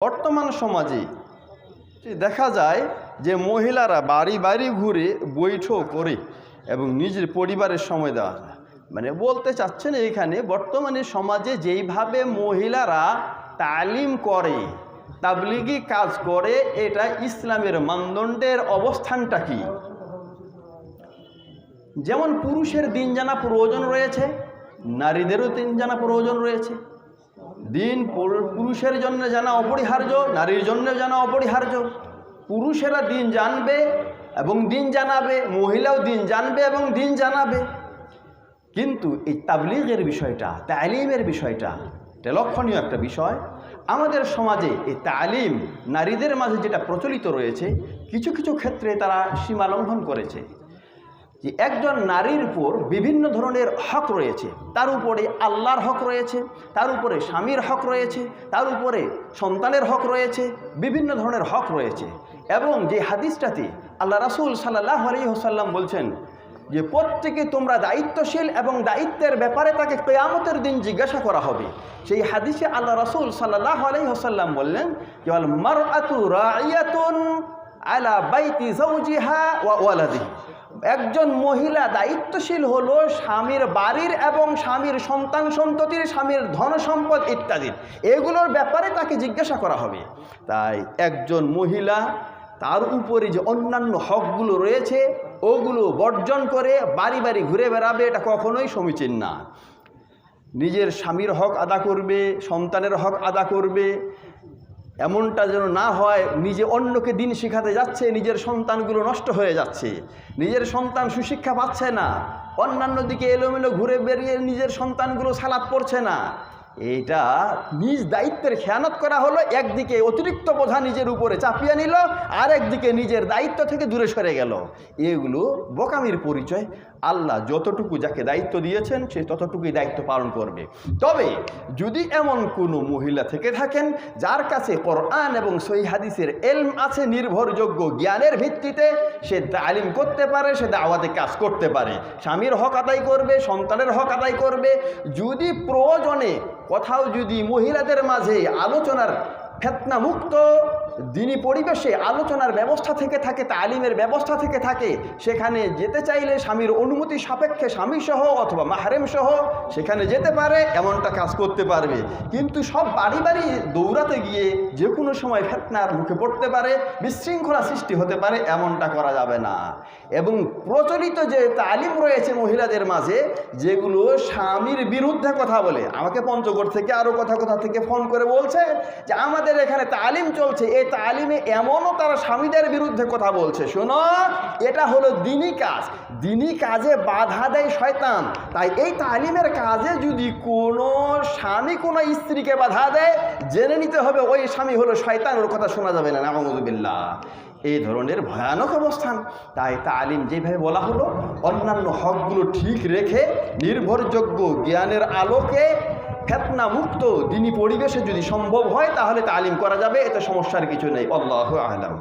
বর্তমান সমাজে দেখা যায় যে মহিলারা বাড়ি বাড়ি ঘুরে বৈঠক করে এবং নিজের পরিবারের সময় দেওয়া যায়। মানে বলতে চাচ্ছেন এখানে বর্তমানে সমাজে যেইভাবে মহিলারা তালিম করে, তাবলিগি কাজ করে, এটা ইসলামের মানদণ্ডের অবস্থানটা কি? যেমন পুরুষের দিন জানা প্রয়োজন রয়েছে, নারীদেরও দিন জানা প্রয়োজন রয়েছে। দিন পুরুষের জন্য জানা অপরিহার্য, নারীর জন্য জানা অপরিহার্য। পুরুষেরা দিন জানবে এবং দিন জানাবে, মহিলাও দিন জানবে এবং দিন জানাবে। কিন্তু এই তাবলীগের বিষয়টা, তালিমের বিষয়টা, এটা লক্ষণীয় একটা বিষয়। আমাদের সমাজে এই তালিম নারীদের মাঝে যেটা প্রচলিত রয়েছে, কিছু কিছু ক্ষেত্রে তারা সীমা লঙ্ঘন করেছে। যে একজন নারীর উপর বিভিন্ন ধরনের হক রয়েছে, তার উপরে আল্লাহর হক রয়েছে, তার উপরে স্বামীর হক রয়েছে, তার উপরে সন্তানের হক রয়েছে, বিভিন্ন ধরনের হক রয়েছে। এবং যে হাদিসটাতে আল্লাহ রাসূল সাল্লাল্লাহু আলাইহি ওয়াসাল্লাম বলছেন যে প্রত্যেকে তোমরা দায়িত্বশীল এবং দায়িত্বের ব্যাপারে তাকে কিয়ামতের দিন জিজ্ঞাসা করা হবে। সেই হাদিসে আল্লাহ রাসূল সাল্লাল্লাহু আলাইহি ওয়াসাল্লাম বললেন যে আল মারআতু রাইয়াতুন আলা বাইতি যাওজিহা ওয়া ওয়ালাদিহি। একজন মহিলা দায়িত্বশীল হলো স্বামীর বাড়ির এবং স্বামীর সন্তান সন্ততির, স্বামীর ধন সম্পদ ইত্যাদির, এগুলোর ব্যাপারে তাকে জিজ্ঞাসা করা হবে। তাই একজন মহিলা তার উপরে যে অন্যান্য হকগুলো রয়েছে ওগুলো বর্জন করে বাড়ি বাড়ি ঘুরে বেড়াবে, এটা কখনোই সমীচীন না। নিজের স্বামীর হক আদা করবে, সন্তানের হক আদা করবে, এমনটা যেন না হয় নিজে অন্যকে দিন শেখাতে যাচ্ছে, নিজের সন্তানগুলো নষ্ট হয়ে যাচ্ছে, নিজের সন্তান সুশিক্ষা পাচ্ছে না, অন্যান্য দিকে এলোমেলো ঘুরে বেরিয়ে নিজের সন্তানগুলো সালাত পড়ছে না। এইটা নিজ দায়িত্বের খেয়ানত করা হলো। একদিকে অতিরিক্ত বোঝা নিজের উপরে চাপিয়ে নিল, আর একদিকে নিজের দায়িত্ব থেকে দূরে সরে গেল। এগুলো বোকামির পরিচয়। আল্লাহ যতটুকু যাকে দায়িত্ব দিয়েছেন সে ততটুকুই দায়িত্ব পালন করবে। তবে যদি এমন কোনো মহিলা থেকে থাকেন যার কাছে কোরআন এবং সহিহ হাদিসের ইলম আছে, নির্ভরযোগ্য জ্ঞানের ভিত্তিতে সে তালিম করতে পারে, সে দাওয়াতে কাজ করতে পারে, স্বামীর হক আদায় করবে, সন্তানের হক আদায় করবে। যদি প্রয়োজনে কোথাও যদি মহিলাদের মাঝে আলোচনার ফিতনা মুক্ত দিনী পরিবেশে আলোচনার ব্যবস্থা থেকে থাকে, তালিমের ব্যবস্থা থেকে থাকে, সেখানে যেতে চাইলে স্বামীর অনুমতি সাপেক্ষে স্বামী সহ অথবা মাহরেম সহ সেখানে যেতে পারে, এমনটা কাজ করতে পারবে। কিন্তু সব বাড়ি বাড়ি দৌড়াতে গিয়ে যে কোনো সময় ফিতনার মুখে পড়তে পারে, বিশৃঙ্খলা সৃষ্টি হতে পারে, এমনটা করা যাবে না। এবং প্রচলিত যে তালিম রয়েছে মহিলাদের মাঝে, যেগুলো স্বামীর বিরুদ্ধে কথা বলে, আমাকে পঞ্চগড় থেকে আরও কোথা থেকে ফোন করে বলছে যে আমাদের এখানে তালিম চলছে, এই তালিমে এমনও তারা স্বামীদের বিরুদ্ধে কথা বলছে। শোনো, এটা হলো দিনী কাজ, দিনী কাজে বাধা দেয় শয়তান। তাই এই তালিমের কাজে যদি কোনো স্বামী কোনো স্ত্রীকে বাধা দেয়, জেনে নিতে হবে ওই স্বামী হলো শয়তান, ওর কথা শোনা যাবে না। নাউযুবিল্লাহ, এই ধরনের ভয়ানক অবস্থান। তাই তালিম যেভাবে বলা হলো, অন্যান্য হকগুলো ঠিক রেখে নির্ভরযোগ্য জ্ঞানের আলোকে ফিতনা মুক্ত দিনী পরিবেশে যদি সম্ভব হয় তাহলে তালিম করা যাবে, এতে সমস্যার কিছু নেই। আল্লাহু আ'লাম।